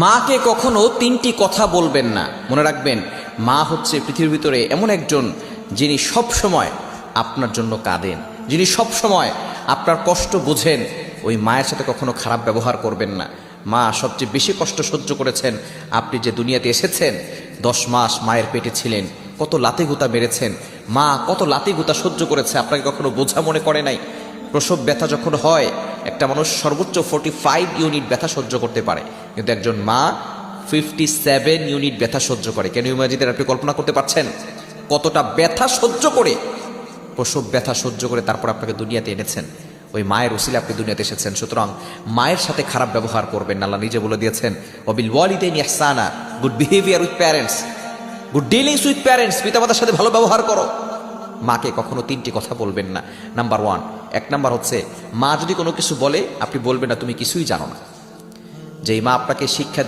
মাকে কখনো তিনটি কথা বলবেন না। মনে রাখবেন, মা হচ্ছে পৃথিবীর ভিতরে এমন একজন যিনি সব সময় আপনার জন্য কাঁদেন, যিনি সব সময় আপনার কষ্ট বুঝেন। ওই মায়ের সাথে কখনো খারাপ ব্যবহার করবেন না। মা সবচেয়ে বেশি কষ্ট সহ্য করেছেন। আপনি যে দুনিয়াতে এসেছেন, 10 মাস মায়ের পেটে ছিলেন, কত লাতি গুতা মেরেছেন, মা কত লাতি গুতা সহ্য করেছে, আপনাকে কখনো বোঝা মনে করে নাই। প্রসব ব্যথা যখন হয়, একটা মানুষ সর্বোচ্চ 45 ইউনিট ব্যথা সহ্য করতে পারে, কিন্তু একজন মা 57 ইউনিট ব্যথা সহ্য করে। কেন ইমাজিনের, আপনি কল্পনা করতে পারছেন কতটা ব্যথা সহ্য করে, প্রসব ব্যথা সহ্য করে তারপর আপনাকে দুনিয়াতে এনেছেন। ওই মায়ের উসিলে আপনি দুনিয়াতে এসেছেন। সুতরাং মায়ের সাথে খারাপ ব্যবহার করবেন না। আল্লাহ নিজে বলে দিয়েছেন, ওয়াবিল ওয়ালিদাইনি ইহসানা, good behaviour with parents, good dealings with parents, পিতামাতার সাথে ভালো ব্যবহার করো। মাকে কখনো তিনটি কথা বলবেন না। নাম্বার 1, 1 নাম্বার হচ্ছে, মা যদি কোনো কিছু বলে আপনি বলবেন না তুমি কিছুই জানো না। যেই মা আপনাকে শিক্ষা